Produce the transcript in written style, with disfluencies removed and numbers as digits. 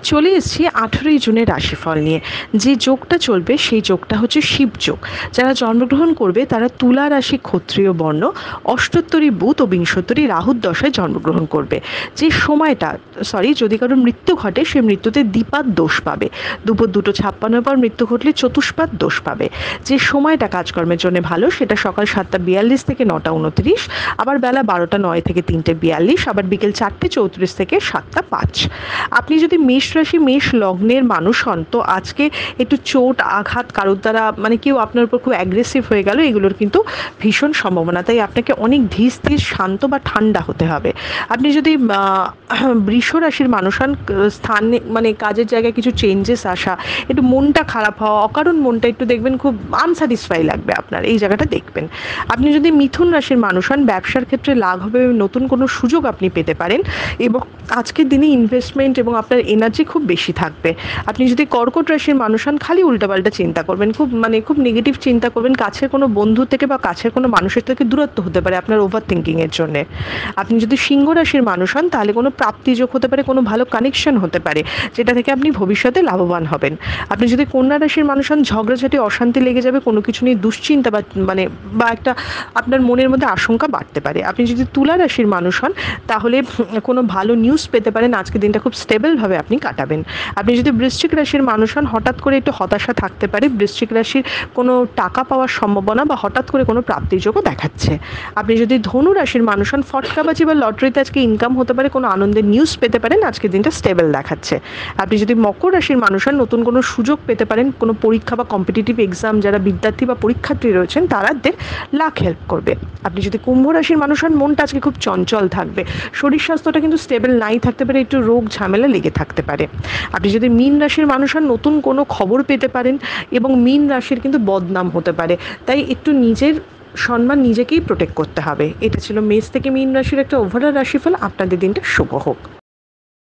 চলে এসেছি 18ই জুনের রাশিফল নিয়ে। যে যোগটা চলবে সেই যোগটা হচ্ছে শিবযোগ। যারা জন্মগ্রহণ করবে তারা তুলা রাশি, ক্ষত্রিয় বর্ণ, অষ্টোত্তরী বুধ ও বিংশোত্তরী রাহুর দশায় জন্মগ্রহণ করবে। যে সময়টা যদি কারোর মৃত্যু ঘটে সে মৃত্যুতে দ্বিপাদ দোষ পাবে। দুপুর 2:56 পর মৃত্যু ঘটলে চতুষ্পাদ দোষ পাবে। যে সময়টা কাজকর্মের জন্য ভালো সেটা সকাল 7:42 থেকে 9:29, আবার বেলা 12:09 থেকে 3:42, আবার বিকেল 4:34 থেকে 7:05। আপনি যদি মেষ রাশি, মেষ লগ্নের মানুষ হন তো আজকে একটু চোট আঘাত কারোর দ্বারা, মানে কেউ আপনার উপর খুব অ্যাগ্রেসিভ হয়ে গেল, এগুলোর কিন্তু ভীষণ সম্ভাবনা। তাই আপনাকে অনেক ধীর স্থির, শান্ত বা ঠান্ডা হতে হবে। আপনি যদি বৃষ রাশির মানুষ হন, স্থানে মানে কাজের জায়গায় কিছু চেঞ্জেস আসা, একটু মনটা খারাপ হওয়া, অকারণ মনটা একটু দেখবেন খুব আনস্যাটিসফাই লাগবে আপনার, এই জায়গাটা দেখবেন। আপনি যদি মিথুন রাশির মানুষ হন, ব্যবসার ক্ষেত্রে লাভ হবে, নতুন কোনো সুযোগ আপনি পেতে পারেন এবং আজকের দিনে ইনভেস্টমেন্ট এবং আপনার এনার্জি খুব বেশি থাকবে। আপনি যদি কর্কট রাশির মানুষ হন, খালি উল্টাপাল্টা চিন্তা করবেন, খুব নেগেটিভ চিন্তা করবেন, কাছের কোনো বন্ধু থেকে বা কাছের কোনো মানুষের থেকে দূরত্ব হতে পারে আপনার ওভার থিঙ্কিংয়ের জন্যে। আপনি যদি সিংহ রাশির মানুষ হন তাহলে কোনো প্রাপ্তিযোগ হতে পারে, কোনো ভালো কানেকশন হতে পারে যেটা থেকে আপনি ভবিষ্যতে লাভবান হবেন। আপনি যদি কন্যা রাশির মানুষ হন, ঝগড়াঝাটি, অশান্তি লেগে যাবে, কোনো কিছু নিয়ে দুশ্চিন্তা বা একটা আপনার মনের মধ্যে আশঙ্কা বাড়তে পারে। আপনি যদি তুলা রাশির মানুষ হন তাহলে কোনো ভালো নিউজ পেতে পারেন, আজকের দিনটা খুব স্টেবলভাবে আপনি কাটাবেন। আপনি যদি বৃশ্চিক রাশির মানুষ হন, হঠাৎ করে একটু হতাশা থাকতে পারে, বৃশ্চিক রাশির কোনো টাকা পাওয়ার সম্ভাবনা বা হঠাৎ করে কোনো প্রাপ্তিযোগও দেখাচ্ছে। আপনি যদি ধনু রাশির মানুষ হন, ফটকাবাজি বা লটারিতে আজকে ইনকাম হতে পারে, কোনো আনন্দের নিউজ পেতে পারেন, আজকের দিনটা স্টেবল দেখাচ্ছে। আপনি যদি মকর রাশির মানুষ হন, নতুন কোনো সুযোগ পেতে পারেন, কোনো পরীক্ষা বা কম্পিটিটিভ এক্সাম, যারা বিদ্যার্থী বা পরীক্ষার্থী রয়েছেন তাদের লাখ হেল্প করবে। আপনি যদি কুম্ভ রাশির মানুষ হন, মনটা আজকে খুব চঞ্চল থাকবে, শরীর স্বাস্থ্যটা কিন্তু স্টেবল নাই থাকতে পারে, একটু রোগ ঝামেলা লেগে থাকতে পারে। আপনি যদি মীন রাশির মানুষ হন, নতুন কোনো খবর পেতে পারেন এবং মীন রাশির কিন্তু বদনাম হতে পারে, তাই একটু নিজের সম্মান নিজেকেই প্রোটেক্ট করতে হবে। এটা ছিল মেষ থেকে মীন রাশির একটা ওভারঅল রাশিফল। আপনাদের দিনটা শুভ হোক।